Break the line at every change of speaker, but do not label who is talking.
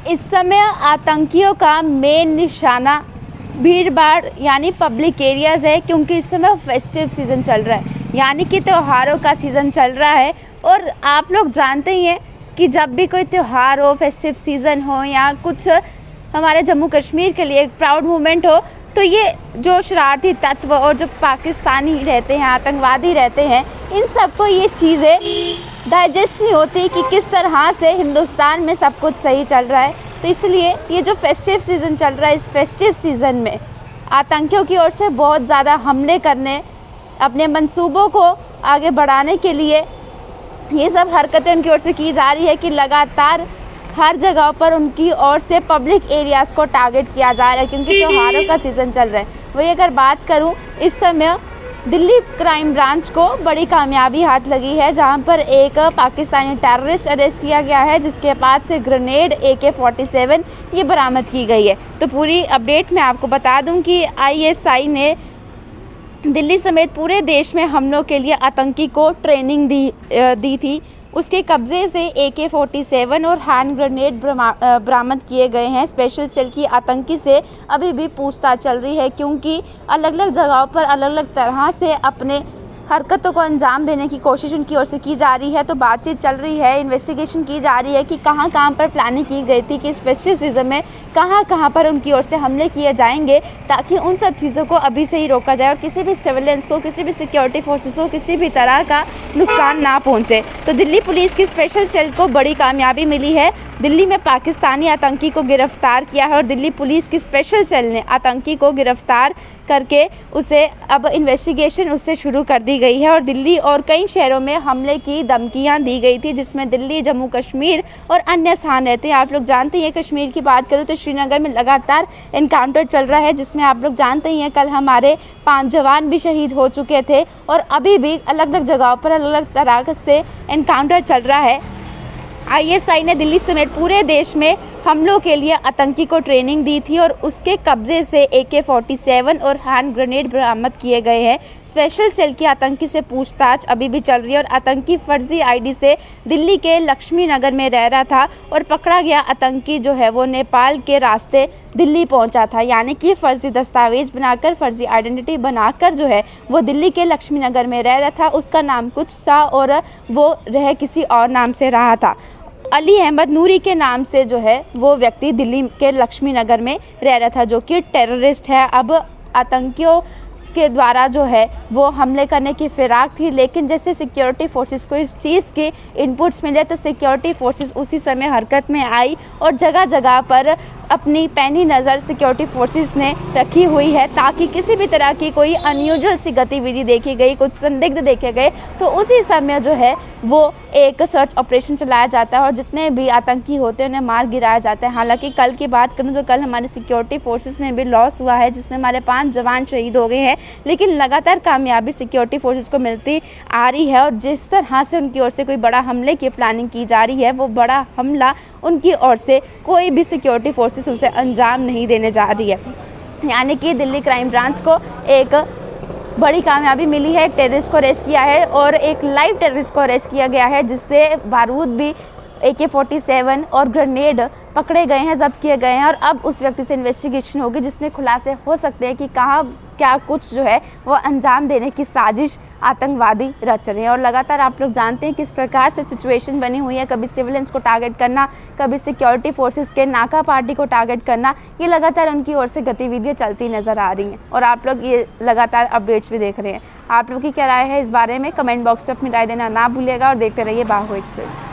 इस समय आतंकियों का मेन निशाना भीड़-भाड़ यानी पब्लिक एरियाज़ है, क्योंकि इस समय फेस्टिव सीज़न चल रहा है, यानी कि त्योहारों का सीज़न चल रहा है। और आप लोग जानते ही हैं कि जब भी कोई त्यौहार हो, फेस्टिव सीज़न हो या कुछ हमारे जम्मू कश्मीर के लिए एक प्राउड मोमेंट हो, तो ये जो शरारती तत्व और जो पाकिस्तानी रहते हैं, आतंकवादी रहते हैं, इन सबको ये चीज़ें डाइजेस्ट नहीं होती कि किस तरह से हिंदुस्तान में सब कुछ सही चल रहा है। तो इसलिए ये जो फेस्टिव सीज़न चल रहा है, इस फेस्टिव सीज़न में आतंकियों की ओर से बहुत ज़्यादा हमले करने, अपने मंसूबों को आगे बढ़ाने के लिए ये सब हरकतें उनकी ओर से की जा रही है कि लगातार हर जगह पर उनकी ओर से पब्लिक एरियाज़ को टारगेट किया जा रहा है, क्योंकि त्योहारों का सीज़न चल रहा है। वही अगर बात करूं, इस समय दिल्ली क्राइम ब्रांच को बड़ी कामयाबी हाथ लगी है, जहां पर एक पाकिस्तानी टेररिस्ट अरेस्ट किया गया है, जिसके पास से ग्रेनेड AK-47 ये बरामद की गई है। तो पूरी अपडेट मैं आपको बता दूं कि ISI ने दिल्ली समेत पूरे देश में हमलों के लिए आतंकी को ट्रेनिंग दी थी। उसके कब्ज़े से AK-47 और हैंड ग्रेनेड बरामद किए गए हैं। स्पेशल सेल की आतंकी से अभी भी पूछताछ चल रही है, क्योंकि अलग अलग जगहों पर अलग अलग तरह से अपने हरकतों को अंजाम देने की कोशिश उनकी ओर से की जा रही है। तो बातचीत चल रही है, इन्वेस्टिगेशन की जा रही है कि कहाँ कहाँ पर प्लानिंग की गई थी कि इस फेस्टिव सीज़न में कहाँ कहाँ पर उनकी ओर से हमले किए जाएंगे, ताकि उन सब चीज़ों को अभी से ही रोका जाए और किसी भी सिविलियंस को, किसी भी सिक्योरिटी फोर्सेस को किसी भी तरह का नुकसान ना पहुँचे। तो दिल्ली पुलिस की स्पेशल सेल को बड़ी कामयाबी मिली है। दिल्ली में पाकिस्तानी आतंकी को गिरफ्तार किया है और दिल्ली पुलिस की स्पेशल सेल ने आतंकी को गिरफ्तार करके उसे अब इन्वेस्टिगेशन उससे शुरू कर दी गई है। और दिल्ली और कई शहरों में हमले की धमकियां दी गई थी, जिसमें दिल्ली, जम्मू कश्मीर और अन्य स्थान रहते हैं। आप लोग जानते हैं, कश्मीर की बात करूं तो श्रीनगर में लगातार एनकाउंटर चल रहा है, जिसमें आप लोग जानते ही हैं कल हमारे 5 जवान भी शहीद हो चुके थे और अभी भी अलग अलग जगहों पर अलग अलग तरह से एनकाउंटर चल रहा है। ISI ने दिल्ली समेत पूरे देश में हमलों के लिए आतंकी को ट्रेनिंग दी थी और उसके कब्जे से AK-47 और हैंड ग्रेनेड बरामद किए गए हैं। स्पेशल सेल की आतंकी से पूछताछ अभी भी चल रही है और आतंकी फर्जी ID से दिल्ली के लक्ष्मी नगर में रह रहा था और पकड़ा गया आतंकी जो है वो नेपाल के रास्ते दिल्ली पहुंचा था, यानी कि फर्जी दस्तावेज बनाकर, फर्जी आइडेंटिटी बनाकर जो है वो दिल्ली के लक्ष्मी नगर में रह रहा था। उसका नाम कुछ था और वो रह किसी और नाम से रहा था। अली अहमद नूरी के नाम से जो है वो व्यक्ति दिल्ली के लक्ष्मी नगर में रह रहा था, जो कि टेररिस्ट है। अब आतंकियों के द्वारा जो है वो हमले करने की फिराक थी, लेकिन जैसे सिक्योरिटी फोर्सेस को इस चीज़ के इनपुट्स मिले तो सिक्योरिटी फोर्सेस उसी समय हरकत में आई और जगह जगह पर अपनी पैनी नज़र सिक्योरिटी फोर्सेस ने रखी हुई है, ताकि किसी भी तरह की कोई अनयूजुअल सी गतिविधि देखी गई, कुछ संदिग्ध देखे गए तो उसी समय जो है वो एक सर्च ऑपरेशन चलाया जाता है और जितने भी आतंकी होते हैं उन्हें मार गिराया जाता है। हालांकि कल की बात करूं तो कल हमारे सिक्योरिटी फोर्सेस में भी लॉस हुआ है, जिसमें हमारे 5 जवान शहीद हो गए हैं, लेकिन लगातार कामयाबी सिक्योरिटी फोर्सेस को मिलती आ रही है। और जिस तरह से उनकी ओर से कोई बड़ा हमले की प्लानिंग की जा रही है, वो बड़ा हमला उनकी ओर से कोई भी सिक्योरिटी फोर्सेस उसे अंजाम नहीं देने जा रही है। यानी कि दिल्ली क्राइम ब्रांच को एक बड़ी कामयाबी मिली है। टेररिस्ट को अरेस्ट किया है और एक लाइव टेररिस्ट को अरेस्ट किया गया है, जिससे बारूद भी, AK-47 और ग्रेनेड पकड़े गए हैं, जब्त किए गए हैं। और अब उस व्यक्ति से इन्वेस्टिगेशन होगी, जिसमें खुलासे हो सकते हैं कि कहाँ क्या कुछ जो है वो अंजाम देने की साजिश आतंकवादी रच रहे हैं। और लगातार आप लोग जानते हैं किस प्रकार से सिचुएशन बनी हुई है, कभी सिविलियंस को टारगेट करना, कभी सिक्योरिटी फोर्सेस के नाका पार्टी को टारगेट करना, ये लगातार उनकी ओर से गतिविधियाँ चलती नज़र आ रही हैं और आप लोग ये लगातार अपडेट्स भी देख रहे हैं। आप लोग की क्या राय है इस बारे में, कमेंट बॉक्स में अपनी राय देना ना भूलिएगा और देखते रहिए बाहु एक्सप्रेस।